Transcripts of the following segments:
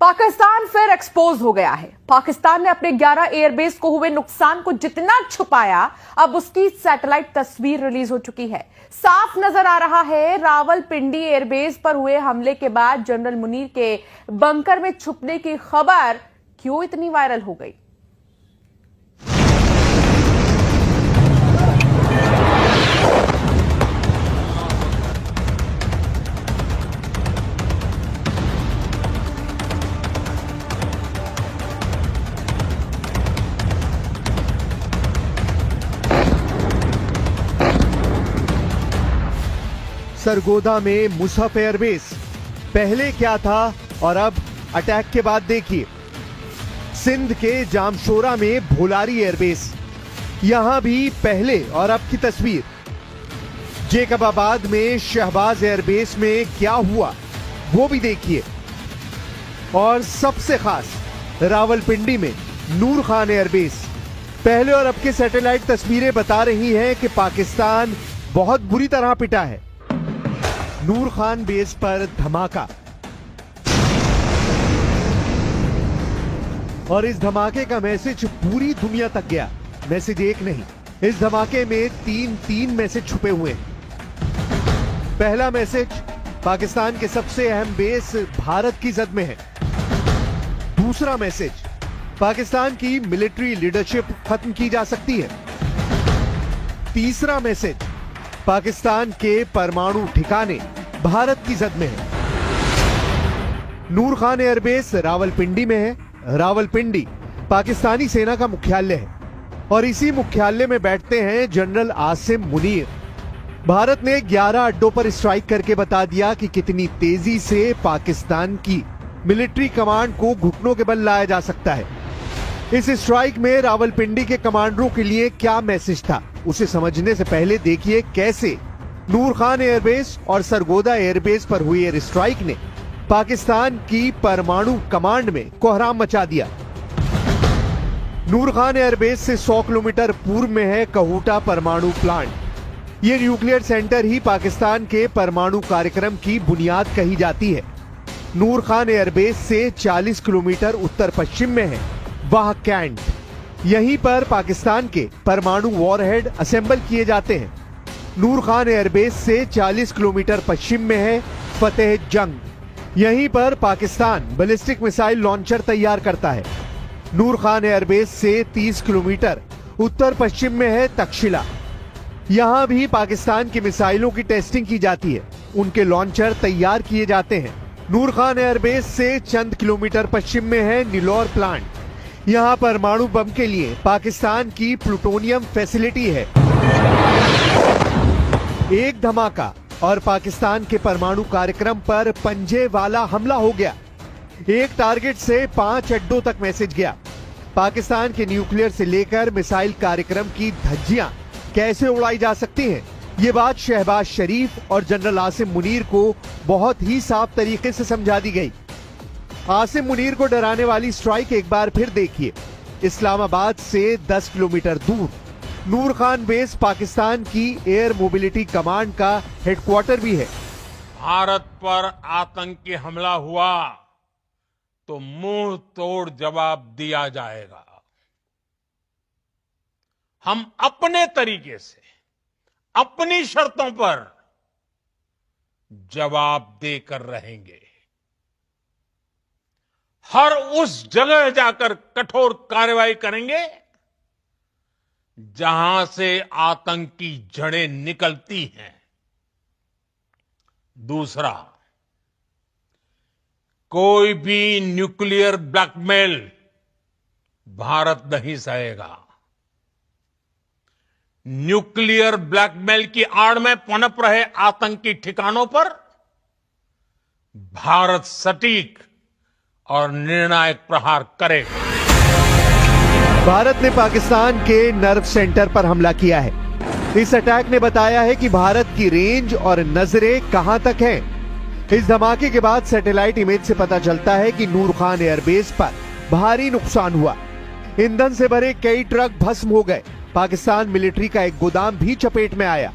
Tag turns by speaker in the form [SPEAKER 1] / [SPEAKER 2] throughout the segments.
[SPEAKER 1] पाकिस्तान फिर एक्सपोज हो गया है। पाकिस्तान ने अपने 11 एयरबेस को हुए नुकसान को जितना छुपाया, अब उसकी सैटेलाइट तस्वीर रिलीज हो चुकी है। साफ नजर आ रहा है रावलपिंडी एयरबेस पर हुए हमले के बाद जनरल मुनीर के बंकर में छुपने की खबर क्यों इतनी वायरल हो गई।
[SPEAKER 2] सरगोदा में मुसहफ एयरबेस पहले क्या था और अब अटैक के बाद देखिए। सिंध के जामशोरा में भोलारी एयरबेस, यहां भी पहले और अब की तस्वीर। जेकबाबाद में शहबाज एयरबेस में क्या हुआ वो भी देखिए। और सबसे खास रावलपिंडी में नूर खान एयरबेस, पहले और अब के सैटेलाइट तस्वीरें बता रही हैं कि पाकिस्तान बहुत बुरी तरह पिटा है। नूर खान बेस पर धमाका, और इस धमाके का मैसेज पूरी दुनिया तक गया। मैसेज एक नहीं, इस धमाके में तीन मैसेज छुपे हुए हैं। पहला मैसेज, पाकिस्तान के सबसे अहम बेस भारत की जद में है। दूसरा मैसेज, पाकिस्तान की मिलिट्री लीडरशिप खत्म की जा सकती है। तीसरा मैसेज, पाकिस्तान के परमाणु ठिकाने भारत की जद में है। नूर खान एयरबेस रावलपिंडी में है। रावलपिंडी पाकिस्तानी सेना का मुख्यालय है और इसी मुख्यालय में बैठते हैं जनरल आसिम मुनीर। भारत ने 11 अड्डों पर स्ट्राइक करके बता दिया कि कितनी तेजी से पाकिस्तान की मिलिट्री कमांड को घुटनों के बल लाया जा सकता है। इस स्ट्राइक में रावलपिंडी के कमांडरों के लिए क्या मैसेज था, उसे समझने से पहले देखिए कैसे नूर खान एयरबेस और सरगोदा एयरबेस पर हुई एयर स्ट्राइक ने पाकिस्तान की परमाणु कमांड में कोहराम मचा दिया। नूर खान एयरबेस से 100 किलोमीटर पूर्व में है कहूटा परमाणु प्लांट। ये न्यूक्लियर सेंटर ही पाकिस्तान के परमाणु कार्यक्रम की बुनियाद कही जाती है। नूर खान एयरबेस से 40 किलोमीटर उत्तर पश्चिम में है वाह कैंट। यहीं पर पाकिस्तान के परमाणु वॉरहेड असेंबल किए जाते हैं। नूर खान एयरबेस से 40 किलोमीटर पश्चिम में है फतेह जंग। यहीं पर पाकिस्तान बैलिस्टिक मिसाइल लॉन्चर तैयार करता है। नूर खान एयरबेस से 30 किलोमीटर उत्तर पश्चिम में है तक्षशिला। यहां भी पाकिस्तान की मिसाइलों की टेस्टिंग की जाती है, उनके लॉन्चर तैयार किए जाते हैं। नूर खान एयरबेस से चंद किलोमीटर पश्चिम में है नीलौर प्लांट। यहां परमाणु बम के लिए पाकिस्तान की प्लूटोनियम फैसिलिटी है। एक धमाका और पाकिस्तान के परमाणु कार्यक्रम पर पंजे वाला हमला हो गया। एक टारगेट से 5 अड्डों तक मैसेज गया। पाकिस्तान के न्यूक्लियर से लेकर मिसाइल कार्यक्रम की धज्जियां कैसे उड़ाई जा सकती हैं, ये बात शहबाज शरीफ और जनरल आसिम मुनीर को बहुत ही साफ तरीके से समझा दी गई। आसिम मुनीर को डराने वाली स्ट्राइक एक बार फिर देखिए। इस्लामाबाद से 10 किलोमीटर दूर नूर खान बेस पाकिस्तान की एयर मोबिलिटी कमांड का हेडक्वार्टर भी है।
[SPEAKER 3] भारत पर आतंकी हमला हुआ तो मुंह तोड़ जवाब दिया जाएगा। हम अपने तरीके से, अपनी शर्तों पर जवाब देकर रहेंगे। हर उस जगह जाकर कठोर कार्रवाई करेंगे जहां से आतंकी जड़ें निकलती हैं। दूसरा, कोई भी न्यूक्लियर ब्लैकमेल भारत नहीं सहेगा। न्यूक्लियर ब्लैकमेल की आड़ में पनप रहे आतंकी ठिकानों पर भारत सटीक और निर्णायक प्रहार करेगा।
[SPEAKER 2] भारत ने पाकिस्तान के नर्व सेंटर पर हमला किया है। इस अटैक ने बताया है कि भारत की रेंज और नजरें कहां तक हैं। इस धमाके के बाद सैटेलाइट इमेज से पता चलता है कि नूर खान एयरबेस पर भारी नुकसान हुआ। ईंधन से भरे कई ट्रक भस्म हो गए। पाकिस्तान मिलिट्री का एक गोदाम भी चपेट में आया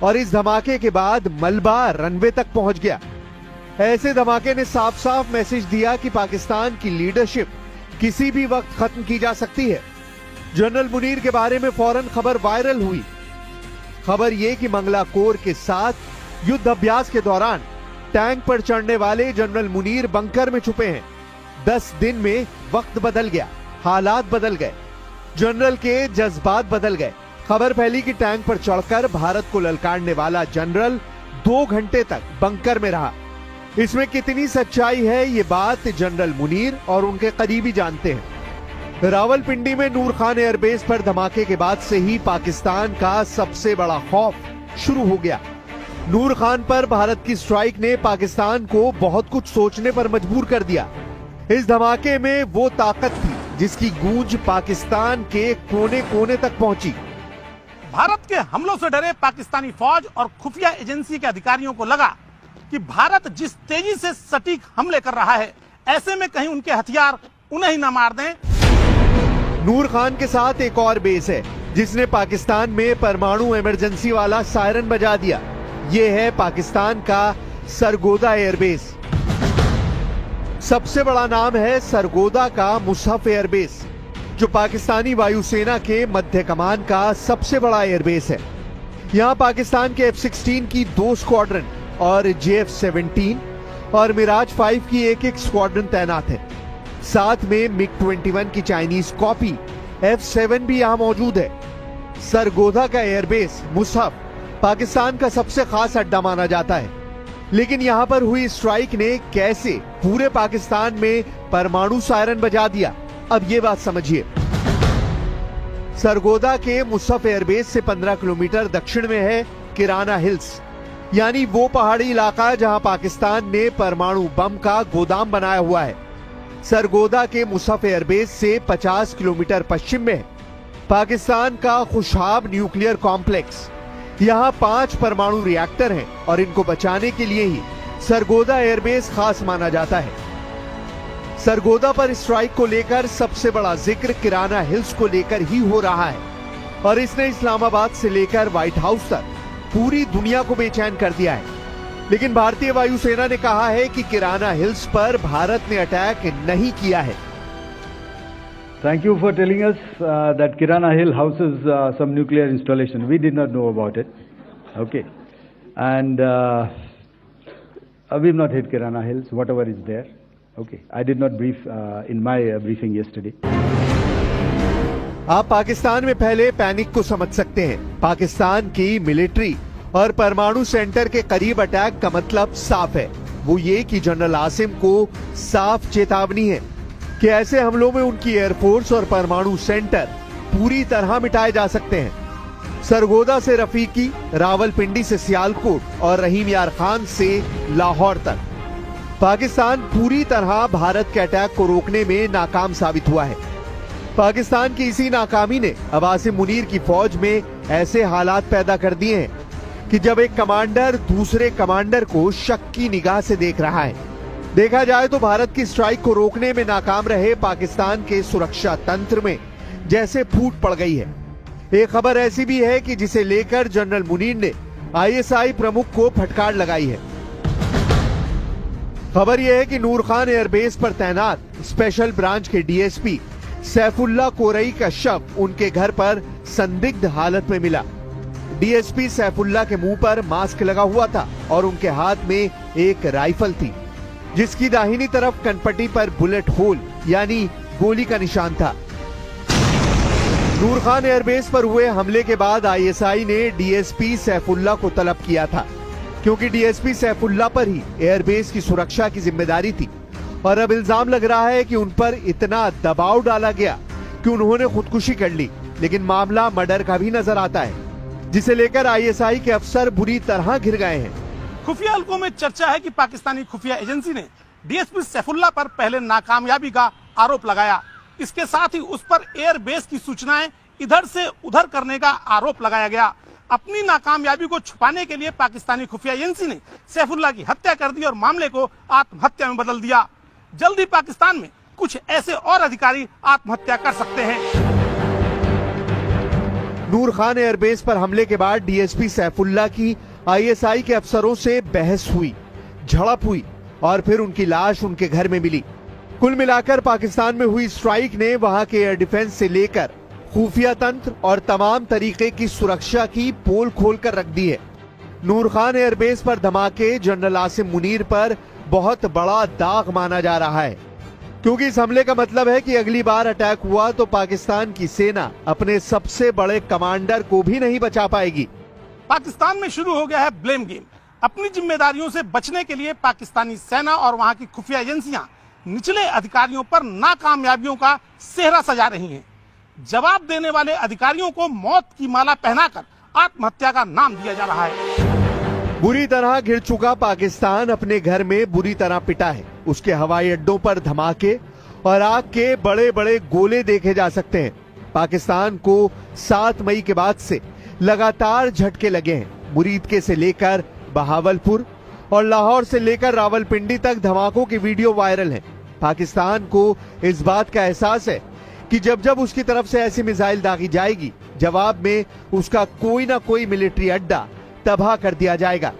[SPEAKER 2] और इस धमाके के बाद मलबा रनवे तक पहुंच गया। ऐसे धमाके ने साफ साफ मैसेज दिया कि पाकिस्तान की लीडरशिप किसी भी वक्त खत्म की जा सकती है। जनरल मुनीर के बारे में फौरन खबर वायरल हुई। खबर यह कि मंगला कोर के साथ युद्ध अभ्यास के दौरान टैंक पर चढ़ने वाले जनरल मुनीर बंकर में छुपे हैं। 10 दिन में वक्त बदल गया, हालात बदल गए, जनरल के जज्बात बदल गए। खबर फैली कि टैंक पर चढ़कर भारत को ललकारने वाला जनरल 2 घंटे तक बंकर में रहा। इसमें कितनी सच्चाई है ये बात जनरल मुनीर और उनके करीबी जानते हैं। रावलपिंडी में नूर खान एयरबेस पर धमाके के बाद से ही पाकिस्तान का सबसे बड़ा खौफ शुरू हो गया। नूर खान पर भारत की स्ट्राइक ने पाकिस्तान को बहुत कुछ सोचने पर मजबूर कर दिया। इस धमाके में वो ताकत थी जिसकी गूंज पाकिस्तान के कोने कोने तक पहुंची।
[SPEAKER 4] भारत के हमलों से डरे पाकिस्तानी फौज और खुफिया एजेंसी के अधिकारियों को लगा कि भारत जिस तेजी से सटीक हमले कर रहा है, ऐसे में कहीं उनके हथियार उन्हें ही न मार दें।
[SPEAKER 2] नूर खान के साथ एक और बेस है जिसने पाकिस्तान में परमाणु इमरजेंसी वाला सायरन बजा दिया। ये है पाकिस्तान का सरगोदा एयरबेस। सबसे बड़ा नाम है सरगोदा का मुसहफ एयरबेस, जो पाकिस्तानी वायुसेना के मध्य कमान का सबसे बड़ा एयरबेस है। यहां पाकिस्तान के F-16 की 2 स्क्वाड्रन और JF-17 और मिराज 5 की एक स्क्वाड्रन तैनात है। साथ में MiG-21 की चाइनीज कॉपी F-7 भी यहां मौजूद है। सरगोदा का एयरबेस मुसहफ पाकिस्तान का सबसे खास अड्डा माना जाता है। लेकिन यहां पर हुई स्ट्राइक ने कैसे पूरे पाकिस्तान में परमाणु सायरन बजा दिया, अब ये बात समझिए। सरगोदा के मुसहफ एयरबेस से 15 किलोमीटर दक्षिण में है किराना हिल्स, यानी वो पहाड़ी इलाका जहां पाकिस्तान ने परमाणु बम का गोदाम बनाया हुआ है। सरगोदा के मुसहफ एयरबेस से 50 किलोमीटर पश्चिम में है पाकिस्तान का खुशाब न्यूक्लियर कॉम्प्लेक्स। यहां 5 परमाणु रिएक्टर हैं और इनको बचाने के लिए ही सरगोदा एयरबेस खास माना जाता है। सरगोदा पर स्ट्राइक को लेकर सबसे बड़ा जिक्र किराना हिल्स को लेकर ही हो रहा है और इसने इस्लामाबाद से लेकर व्हाइट हाउस तक पूरी दुनिया को बेचैन कर दिया है। लेकिन भारतीय वायुसेना ने कहा है कि किराना हिल्स पर भारत ने अटैक नहीं किया है।
[SPEAKER 5] Thank you for telling us that Kirana Hill houses some nuclear installation. We did not know about it. Okay. And we've not hit Kirana Hills, whatever is there. Okay. I did not brief in my briefing yesterday.
[SPEAKER 2] आप पाकिस्तान में फैले panic को समझ सकते हैं। पाकिस्तान की military और परमाणु सेंटर के करीब अटैक का मतलब साफ है। वो ये कि जनरल आसिम को साफ चेतावनी है कि ऐसे हमलों में उनकी एयरफोर्स और परमाणु सेंटर पूरी तरह मिटाए जा सकते हैं। सरगोदा से रफीकी, रावलपिंडी से सियालकोट और रहीम यार खान से लाहौर तक पाकिस्तान पूरी तरह भारत के अटैक को रोकने में नाकाम साबित हुआ है। पाकिस्तान की इसी नाकामी ने अब आसिम मुनीर की फौज में ऐसे हालात पैदा कर दिए हैं कि जब एक कमांडर दूसरे कमांडर को शक की निगाह से देख रहा है। देखा जाए तो भारत की स्ट्राइक को रोकने में नाकाम रहे पाकिस्तान के सुरक्षा तंत्र में जैसे फूट पड़ गई है। एक खबर ऐसी भी है कि जिसे लेकर जनरल मुनीर ने ISI प्रमुख को फटकार लगाई है। खबर यह है कि नूर खान एयरबेस पर तैनात स्पेशल ब्रांच के DSP सैफुल्ला कोरई का शव उनके घर पर संदिग्ध हालत में मिला। DSP सैफुल्ला के मुंह पर मास्क लगा हुआ था और उनके हाथ में एक राइफल थी जिसकी दाहिनी तरफ कनपट्टी पर बुलेट होल यानी गोली का निशान था। नूर खान एयरबेस पर हुए हमले के बाद ISI ने DSP सैफुल्ला को तलब किया था, क्योंकि DSP सैफुल्ला पर ही एयरबेस की सुरक्षा की जिम्मेदारी थी और अब इल्जाम लग रहा है कि उन पर इतना दबाव डाला गया कि उन्होंने खुदकुशी कर ली। लेकिन मामला मर्डर का भी नजर आता है, जिसे लेकर ISI के अफसर बुरी तरह घिर गए हैं।
[SPEAKER 4] खुफिया हलकों में चर्चा है कि पाकिस्तानी खुफिया एजेंसी ने DSP सैफुल्ला पर पहले नाकामयाबी का आरोप लगाया। इसके साथ ही उस पर एयरबेस की सूचनाएं इधर से उधर करने का आरोप लगाया गया। अपनी नाकामयाबी को छुपाने के लिए पाकिस्तानी खुफिया एजेंसी ने सैफुल्ला की हत्या कर दी और मामले को आत्महत्या में बदल दिया। जल्द ही पाकिस्तान में कुछ ऐसे और अधिकारी आत्महत्या कर सकते हैं।
[SPEAKER 2] नूर खान एयरबेस पर हमले के बाद DSP सैफुल्ला की ISI के अफसरों से बहस हुई, झड़प हुई और फिर उनकी लाश उनके घर में मिली। कुल मिलाकर पाकिस्तान में हुई स्ट्राइक ने वहां के एयर डिफेंस से लेकर खुफिया तंत्र और तमाम तरीके की सुरक्षा की पोल खोलकर रख दी है। नूर खान एयरबेस पर धमाके जनरल आसिम मुनीर पर बहुत बड़ा दाग माना जा रहा है, क्योंकि इस हमले का मतलब है कि अगली बार अटैक हुआ तो पाकिस्तान की सेना अपने सबसे बड़े कमांडर को भी नहीं बचा पाएगी।
[SPEAKER 4] पाकिस्तान में शुरू हो गया है ब्लेम गेम। अपनी जिम्मेदारियों से बचने के लिए पाकिस्तानी सेना और वहां की खुफिया एजेंसियां निचले अधिकारियों पर नाकामयाबियों का सेहरा सजा रही हैं। जवाब देने वाले अधिकारियों को मौत की माला पहनाकर आत्महत्या का नाम दिया जा रहा है।
[SPEAKER 2] बुरी तरह घिर चुका पाकिस्तान अपने घर में बुरी तरह पिटा है। उसके हवाई अड्डों पर धमाके और आग के बड़े बड़े गोले देखे जा सकते हैं। पाकिस्तान को 7 मई के बाद से लगातार झटके लगे हैं। मुरीदके से लेकर बहावलपुर और लाहौर से लेकर रावलपिंडी तक धमाकों की वीडियो वायरल है। पाकिस्तान को इस बात का एहसास है कि जब जब उसकी तरफ से ऐसी मिसाइल दागी जाएगी, जवाब में उसका कोई ना कोई मिलिट्री अड्डा तबाह कर दिया जाएगा।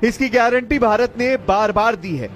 [SPEAKER 2] इसकी गारंटी भारत ने बार बार दी है।